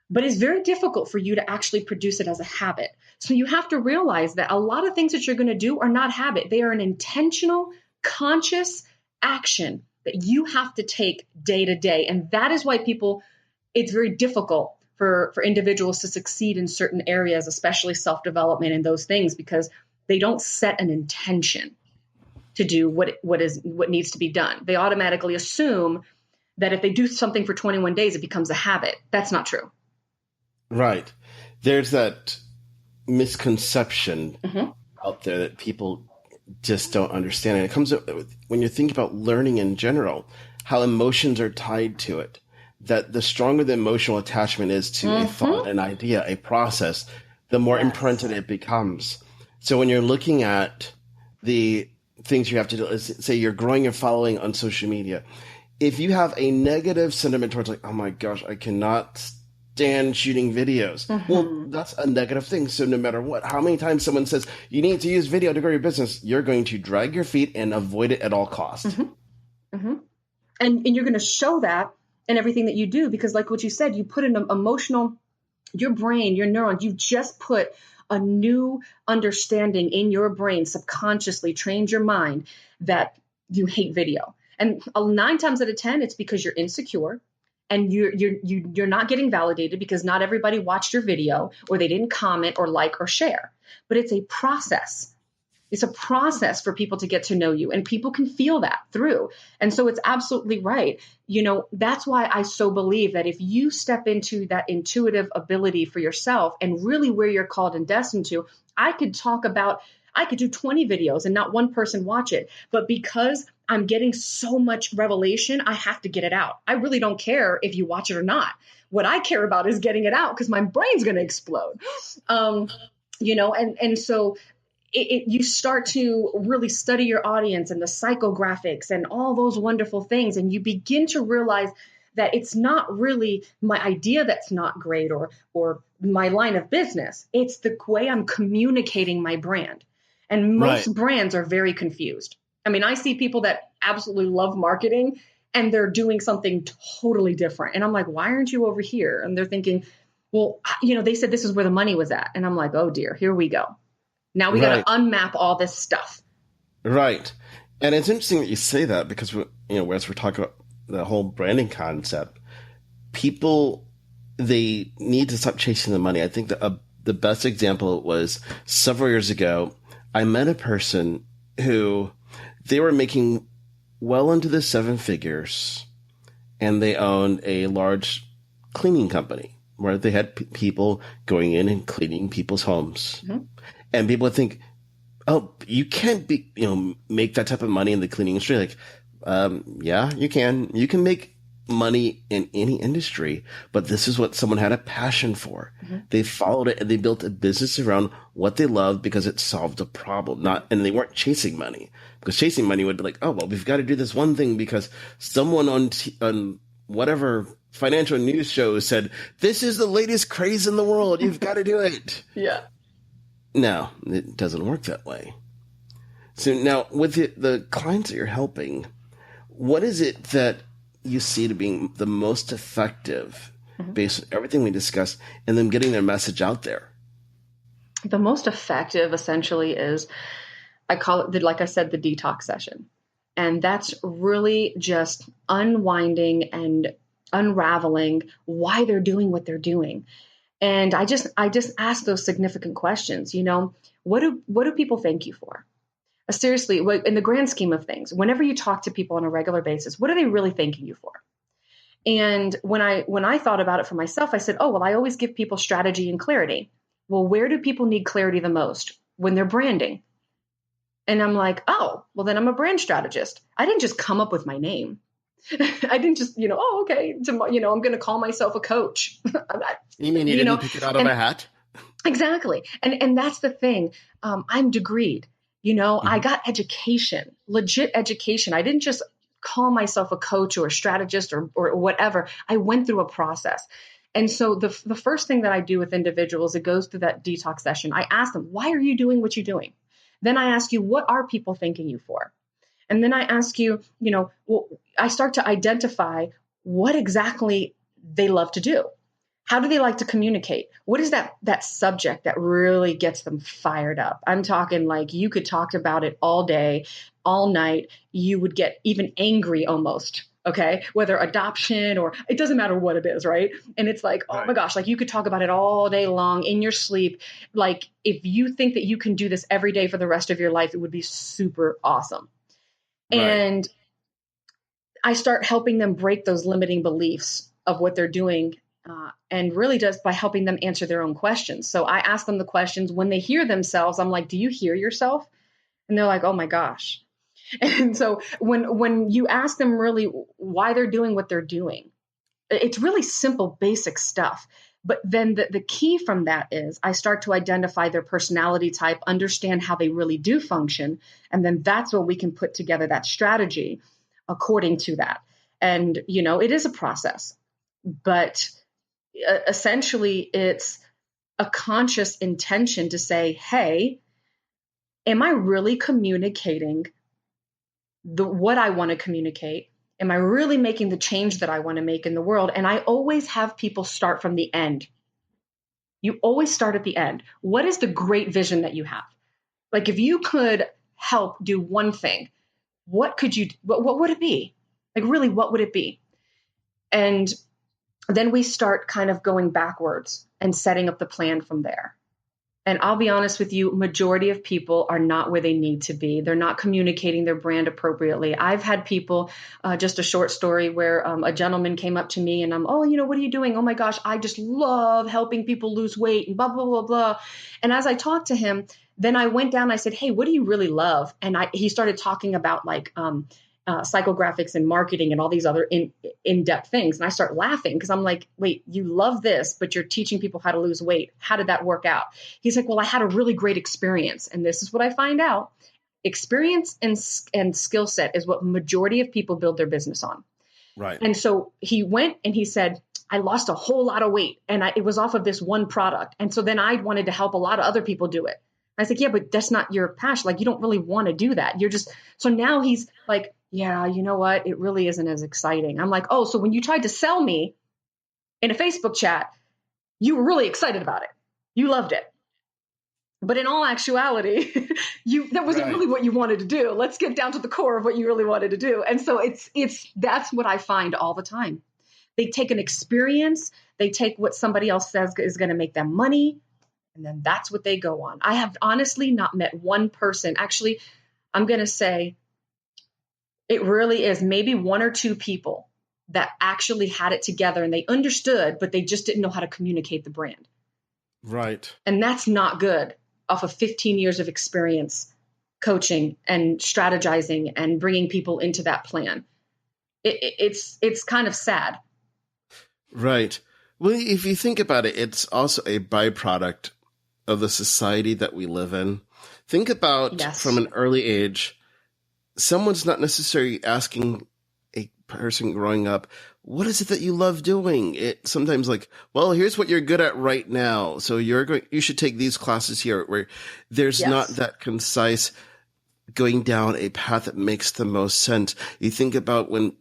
but it's very difficult for you to actually produce it as a habit. So you have to realize that a lot of things that you're going to do are not habit. They are an intentional, conscious action that you have to take day to day. And that is why it's very difficult for individuals to succeed in certain areas, especially self-development and those things, because they don't set an intention to do what needs to be done. They automatically assume that if they do something for 21 days, it becomes a habit. That's not true. Right. There's that misconception out there that people just don't understand. And it comes up when you're thinking about learning in general, how emotions are tied to it. That the stronger the emotional attachment is to a thought, an idea, a process, the more imprinted it becomes. So when you're looking at the things you have to do, say you're growing your following on social media, if you have a negative sentiment towards like, oh my gosh, I cannot stand shooting videos. Well, that's a negative thing. So no matter what, how many times someone says you need to use video to grow your business, you're going to drag your feet and avoid it at all costs. And you're going to show that in everything that you do, because like what you said, you put an emotional, your brain, your neurons, you just put a new understanding in your brain, subconsciously trained your mind that you hate video. And 9 times out of 10, it's because you're insecure and you're not getting validated because not everybody watched your video or they didn't comment or like or share. But it's a process. It's a process for people to get to know you, and people can feel that through. And so it's absolutely right. That's why I so believe that if you step into that intuitive ability for yourself and really where you're called and destined to, I could do 20 videos and not one person watch it. But because I'm getting so much revelation, I have to get it out. I really don't care if you watch it or not. What I care about is getting it out because my brain's going to explode. And so you start to really study your audience and the psychographics and all those wonderful things. And you begin to realize that it's not really my idea that's not great or my line of business. It's the way I'm communicating my brand. And most brands are very confused. I mean, I see people that absolutely love marketing and they're doing something totally different. And I'm like, why aren't you over here? And they're thinking, well, they said this is where the money was at. And I'm like, oh dear, here we go. Now we got to unmap all this stuff. Right. And it's interesting that you say that because, as we're talking about the whole branding concept, people, they need to stop chasing the money. I think that the best example was several years ago, I met a person who they were making well into the 7 figures, and they owned a large cleaning company where they had people going in and cleaning people's homes. Mm-hmm. And people would think, oh, you can't make that type of money in the cleaning industry. Like, yeah, you can. You can make money in any industry, but this is what someone had a passion for. Mm-hmm. They followed it and they built a business around what they loved because it solved a problem. And they weren't chasing money, because chasing money would be like, oh, well, we've got to do this one thing because someone on whatever financial news show said, this is the latest craze in the world. You've got to do it. Yeah. No, it doesn't work that way. So now with the clients that you're helping, what is it that you see to being the most effective based on everything we discussed and them getting their message out there? The most effective essentially is, I call it, like I said, the detox session. And that's really just unwinding and unraveling why they're doing what they're doing. And I just ask those significant questions. What do people thank you for? Seriously, in the grand scheme of things, whenever you talk to people on a regular basis, what are they really thanking you for? And when I thought about it for myself, I said, oh, well, I always give people strategy and clarity. Well, where do people need clarity the most? When they're branding. And I'm like, oh, well, then I'm a brand strategist. I didn't just come up with my name. I didn't just, okay, I'm going to call myself a coach. You mean you didn't pick it out of a hat? Exactly. And that's the thing. I'm degreed. I got education, legit education. I didn't just call myself a coach or a strategist or whatever. I went through a process. And so the first thing that I do with individuals, it goes through that detox session. I ask them, why are you doing what you're doing? Then I ask you, what are people thanking you for? And then I ask you, I start to identify what exactly they love to do. How do they like to communicate? What is that subject that really gets them fired up? I'm talking like you could talk about it all day, all night. You would get even angry almost. Okay. Whether adoption or it doesn't matter what it is. Right. And it's like, oh my gosh, like you could talk about it all day long in your sleep. Like if you think that you can do this every day for the rest of your life, it would be super awesome. Right. And I start helping them break those limiting beliefs of what they're doing. And really just by helping them answer their own questions. So I ask them the questions when they hear themselves. I'm like, do you hear yourself? And they're like, oh my gosh. And so when you ask them really why they're doing what they're doing, it's really simple, basic stuff. But then the key from that is I start to identify their personality type, understand how they really do function. And then that's where we can put together that strategy according to that. And, it is a process, but essentially it's a conscious intention to say, hey, am I really communicating what I want to communicate? Am I really making the change that I want to make in the world? And I always have people start from the end. You always start at the end. What is the great vision that you have? Like if you could help do one thing, what would it be? Like really, what would it be? And then we start kind of going backwards and setting up the plan from there. And I'll be honest with you, majority of people are not where they need to be. They're not communicating their brand appropriately. I've had people, just a short story where a gentleman came up to me and I'm, what are you doing? Oh my gosh, I just love helping people lose weight and blah, blah, blah, blah. And as I talked to him, then I went down, I said, hey, what do you really love? And he started talking about like, psychographics and marketing and all these other in-depth things. And I start laughing because I'm like, wait, you love this, but you're teaching people how to lose weight. How did that work out? He's like, well, I had a really great experience. And this is what I find out. Experience and skill set is what majority of people build their business on. Right. And so he went and he said, I lost a whole lot of weight and it was off of this one product. And so then I wanted to help a lot of other people do it. I was like, yeah, but that's not your passion. Like, you don't really want to do that. You're just, so now he's like, yeah, you know what? It really isn't as exciting. I'm like, oh, so when you tried to sell me in a Facebook chat, you were really excited about it. You loved it. But in all actuality, that wasn't really what you wanted to do. Let's get down to the core of what you really wanted to do. And so that's what I find all the time. They take an experience, they take what somebody else says is going to make them money, and then that's what they go on. I have honestly not met one person. Actually, I'm going to say it really is maybe one or two people that actually had it together and they understood, but they just didn't know how to communicate the brand. Right. And that's not good off of 15 years of experience coaching and strategizing and bringing people into that plan. It's kind of sad. Right. Well, if you think about it, it's also a byproduct of the society that we live in. Think about from an early age, someone's not necessarily asking a person growing up, what is it that you love doing? It sometimes like, well, here's what you're good at right now. So you should take these classes here, where there's not that concise going down a path that makes the most sense. You think about when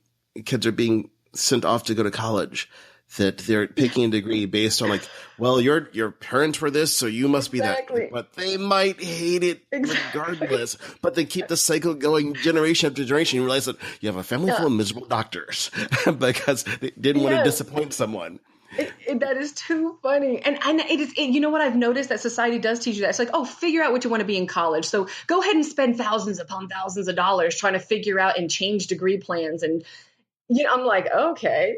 kids are being sent off to go to college, that they're picking a degree based on like, well, your parents were this, so you must be that. But they might hate it regardless. But they keep the cycle going generation after generation. You realize that you have a family full of miserable doctors because they didn't want to disappoint someone. That is too funny. And you know what I've noticed that society does teach you that. It's like, oh, figure out what you want to be in college. So go ahead and spend thousands upon thousands of dollars trying to figure out and change degree plans. And I'm like, okay.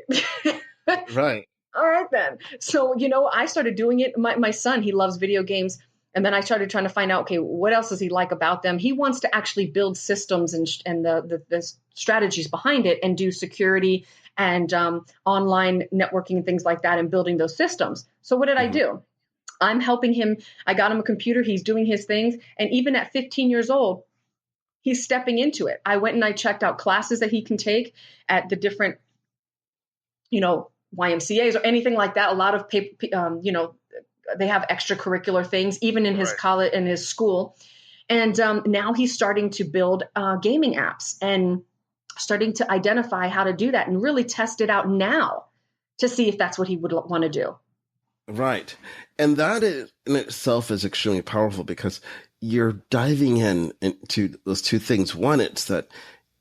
Right. All right, then. So, I started doing it. My son, he loves video games. And then I started trying to find out, okay, what else does he like about them? He wants to actually build systems and the strategies behind it and do security and online networking and things like that and building those systems. So what did I do? I'm helping him. I got him a computer. He's doing his things. And even at 15 years old, he's stepping into it. I went and I checked out classes that he can take at the different, YMCAs or anything like that. A lot of they have extracurricular things, even in his college, in his school. And now he's starting to build gaming apps and starting to identify how to do that and really test it out now to see if that's what he would want to do. Right. And that in itself is extremely powerful because you're diving into those two things. One, it's that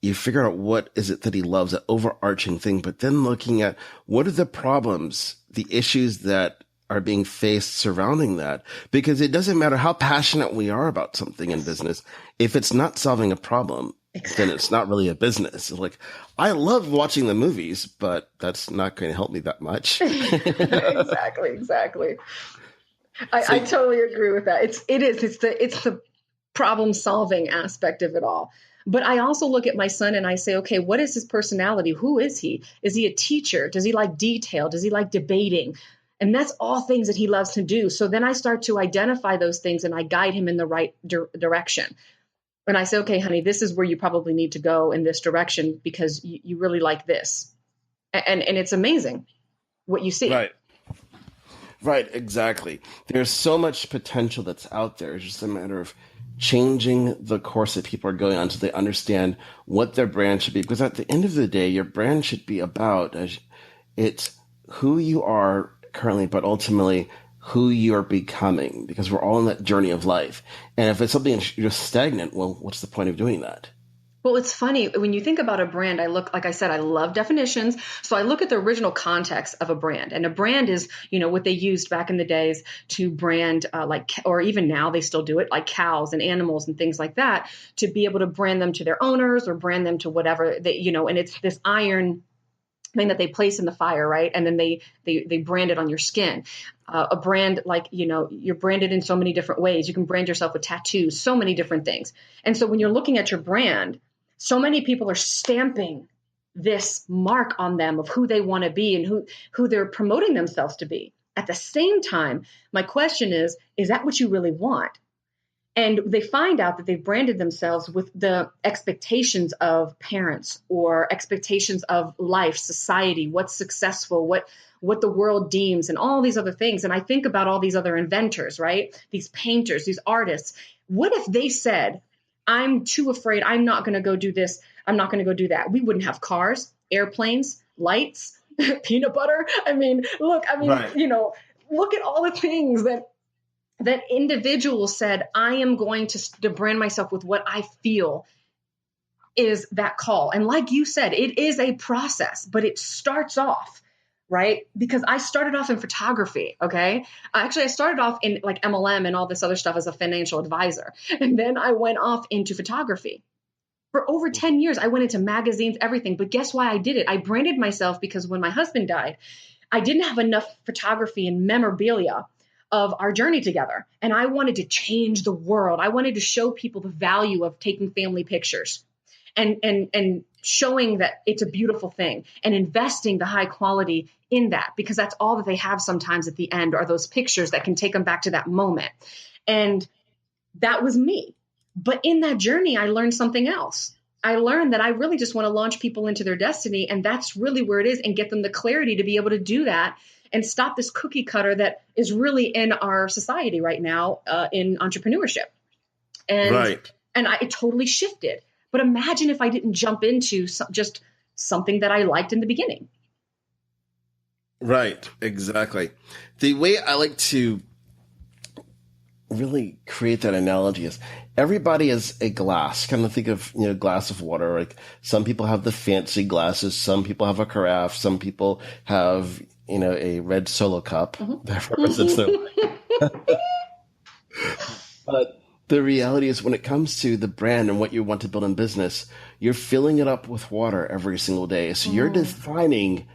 you figure out what is it that he loves, that overarching thing, but then looking at what are the problems, the issues that are being faced surrounding that, because it doesn't matter how passionate we are about something in business. If it's not solving a problem, then it's not really a business. It's like, I love watching the movies, but that's not going to help me that much. Exactly. I totally agree with that. It's the problem solving aspect of it all. But I also look at my son and I say, okay, what is his personality? Who is he? Is he a teacher? Does he like detail? Does he like debating? And that's all things that he loves to do. So then I start to identify those things and I guide him in the right direction. And I say, okay, honey, this is where you probably need to go in this direction because you really like this. And it's amazing what you see. Right, exactly. There's so much potential that's out there. It's just a matter of changing the course that people are going on so they understand what their brand should be. Because at the end of the day, your brand should be about, it's who you are currently, but ultimately who you're becoming, because we're all in that journey of life. And if it's something that's just stagnant, well, what's the point of doing that? Well, it's funny when you think about a brand, like I said, I love definitions. So I look at the original context of a brand, and a brand is, what they used back in the days to brand or even now they still do it, like cows and animals and things like that, to be able to brand them to their owners or brand them to whatever they, and it's this iron thing that they place in the fire, right? And then they brand it on your skin. A brand, like, you're branded in so many different ways. You can brand yourself with tattoos, so many different things. And so when you're looking at your brand, so many people are stamping this mark on them of who they want to be and who they're promoting themselves to be. At the same time, my question is that what you really want? And they find out that they've branded themselves with the expectations of parents or expectations of life, society, what's successful, what the world deems, and all these other things. And I think about all these other inventors, right? These painters, these artists. What if they said, I'm too afraid, I'm not going to go do this, I'm not going to go do that? We wouldn't have cars, airplanes, lights, peanut butter. Look at all the things that individuals said, I am going to brand myself with what I feel is that call. And like you said, it is a process, but it starts off, right? Because I started off in photography. Okay. Actually, I started off in like MLM and all this other stuff as a financial advisor. And then I went off into photography. For over 10 years, I went into magazines, everything. But guess why I did it? I branded myself because when my husband died, I didn't have enough photography and memorabilia of our journey together. And I wanted to change the world. I wanted to show people the value of taking family pictures and showing that it's a beautiful thing and investing the high quality in that, because that's all that they have sometimes at the end are those pictures that can take them back to that moment. And that was me. But in that journey, I learned something else. I learned that I really just want to launch people into their destiny. And that's really where it is, and get them the clarity to be able to do that and stop this cookie cutter that is really in our society right now in entrepreneurship. And it totally shifted. But imagine if I didn't jump into just something that I liked in the beginning. Right, exactly. The way I like to really create that analogy is everybody is a glass. Kind of think of, a glass of water. Like some people have the fancy glasses, some people have a carafe, some people have, a red Solo cup that represents their life. But the reality is when it comes to the brand and what you want to build in business, you're filling it up with water every single day. So you're defining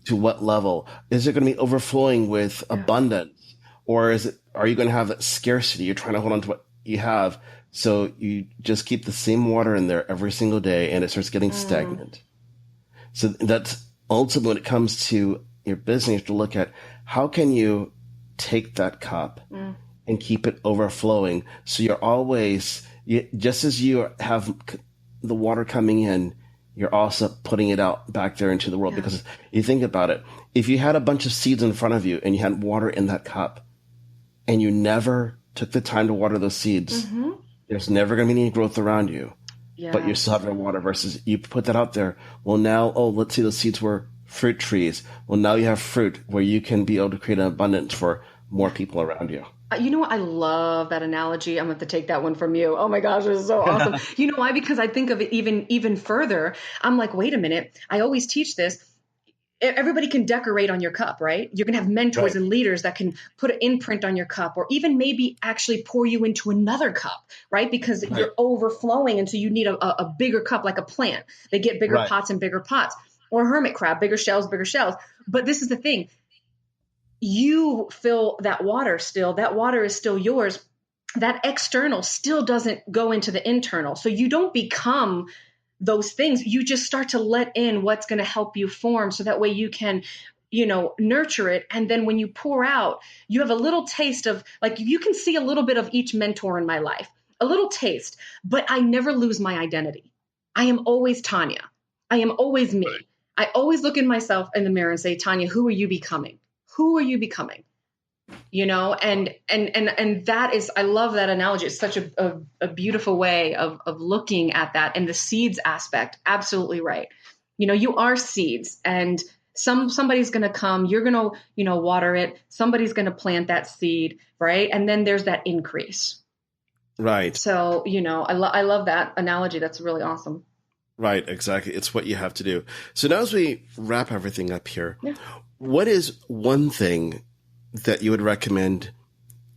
to what level. Is it going to be overflowing with abundance? Or are you going to have scarcity? You're trying to hold on to what you have. So you just keep the same water in there every single day and it starts getting stagnant. So that's ultimately when it comes to your business, you have to look at how can you take that cup and keep it overflowing. So you're always, just as you have the water coming in, you're also putting it out back there into the world. Because you think about it, if you had a bunch of seeds in front of you and you had water in that cup and you never took the time to water those seeds, there's never going to be any growth around you. But you still have your water versus you put that out there. Well, now, let's see, those seeds were fruit trees. Well, now you have fruit where you can be able to create an abundance for more people around you. You know what? I love that analogy. I'm going to have to take that one from you. Oh my gosh, this is so awesome. You know why? Because I think of it even further. I'm like, wait a minute. I always teach this. Everybody can decorate on your cup, right? You're going to have mentors and leaders that can put an imprint on your cup, or even maybe actually pour you into another cup, right? Because you're overflowing. And so you need a bigger cup, like a plant. They get bigger pots and bigger pots, or hermit crab, bigger shells, bigger shells. But this is the thing. You fill that water still. That water is still yours. That external still doesn't go into the internal. So you don't become those things. You just start to let in what's going to help you form, so that way you can, nurture it. And then when you pour out, you have a little taste of, like, you can see a little bit of each mentor in my life, a little taste, but I never lose my identity. I am always Tanya. I am always me. I always look in myself in the mirror and say, Tanya, who are you becoming? Who are you becoming? And that is, I love that analogy. It's such a beautiful way of looking at that. And the seeds aspect, absolutely right. You are seeds, and somebody's going to come, you're going to, water it. Somebody's going to plant that seed. Right. And then there's that increase. Right. So, I love that analogy. That's really awesome. Right. Exactly. It's what you have to do. So now as we wrap everything up here, what is one thing that you would recommend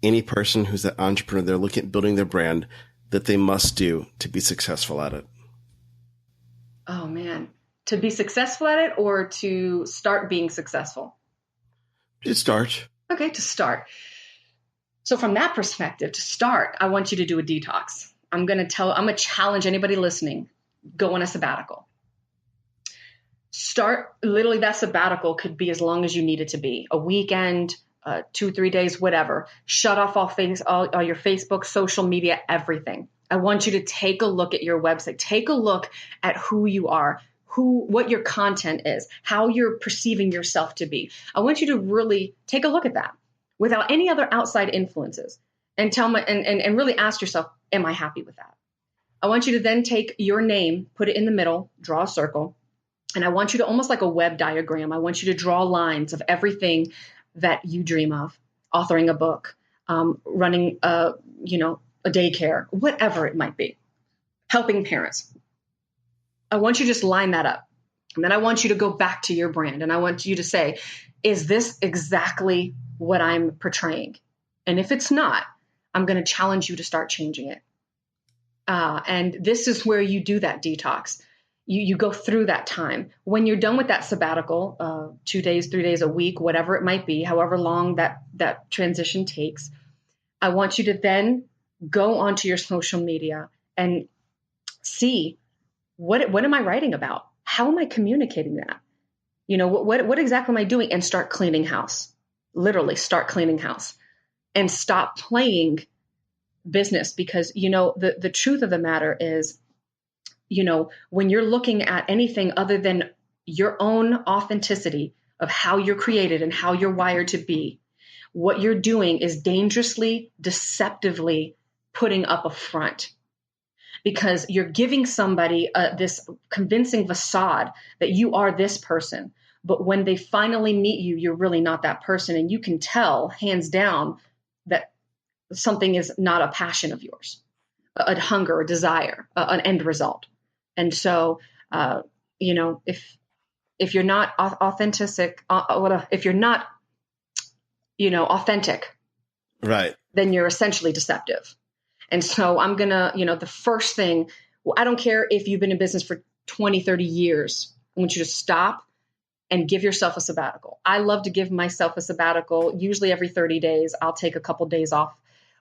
any person who's an entrepreneur, they're looking at building their brand, that they must do to be successful at it? Oh, man. To be successful at it, or to start being successful? To start. Okay, to start. So from that perspective, to start, I want you to do a detox. I'm going to challenge anybody listening, go on a sabbatical. Start, literally that sabbatical could be as long as you need it to be, a weekend, 2-3 days, whatever. Shut off all your Facebook, social media, everything. I want you to take a look at your website. Take a look at who you are, what your content is, how you're perceiving yourself to be. I want you to really take a look at that without any other outside influences and and really ask yourself, am I happy with that? I want you to then take your name, put it in the middle, draw a circle. And I want you to, almost like a web diagram, I want you to draw lines of everything that you dream of: authoring a book, running a daycare, whatever it might be, helping parents. I want you to just line that up. And then I want you to go back to your brand. And I want you to say, is this exactly what I'm portraying? And if it's not, I'm going to challenge you to start changing it. And this is where you do that detox. You go through that time. When you're done with that sabbatical, 2 days, 3 days a week, whatever it might be, however long that transition takes, I want you to then go onto your social media and see what am I writing about? How am I communicating that? What exactly am I doing? And start cleaning house. Literally start cleaning house and stop playing business, because, the truth of the matter is, when you're looking at anything other than your own authenticity of how you're created and how you're wired to be, what you're doing is dangerously, deceptively putting up a front, because you're giving somebody this convincing facade that you are this person. But when they finally meet you, you're really not that person. And you can tell, hands down, that something is not a passion of yours, a hunger, a desire, an end result. And so, if you're not authentic, if you're not, authentic, right, then you're essentially deceptive. And so I'm going to, the first thing, I don't care if you've been in business for 20, 30 years. I want you to stop and give yourself a sabbatical. I love to give myself a sabbatical. Usually every 30 days, I'll take a couple days off,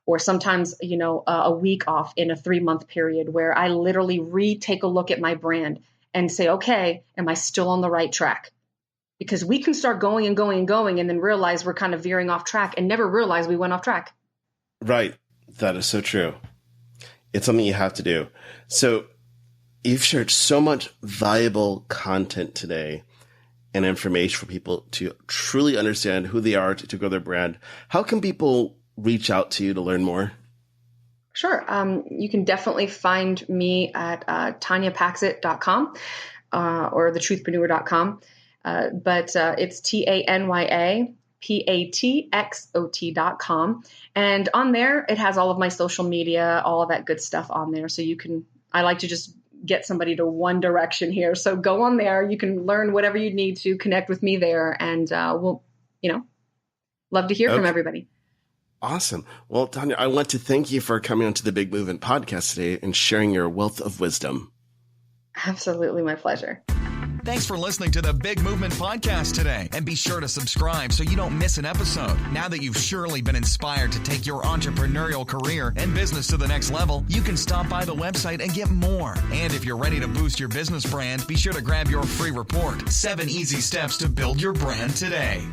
or sometimes, a week off in a 3-month period, where I literally take a look at my brand and say, okay, am I still on the right track? Because we can start going and going and going and then realize we're kind of veering off track and never realize we went off track. Right. That is so true. It's something you have to do. So you've shared so much valuable content today and information for people to truly understand who they are, to grow their brand. How can people reach out to you to learn more? Sure. You can definitely find me at TanyaPatxot.com or thetruthpreneur.com. But it's TanyaPatxot.com. And on there, it has all of my social media, all of that good stuff on there. So I like to just get somebody to one direction here. So go on there. You can learn whatever you need to, connect with me there. And we'll, love to hear from everybody. Awesome. Well, Tanya, I want to thank you for coming onto the Big Movement podcast today and sharing your wealth of wisdom. Absolutely. My pleasure. Thanks for listening to the Big Movement Podcast today. And be sure to subscribe so you don't miss an episode. Now that you've surely been inspired to take your entrepreneurial career and business to the next level, you can stop by the website and get more. And if you're ready to boost your business brand, be sure to grab your free report, 7 Easy Steps to Build Your Brand Today.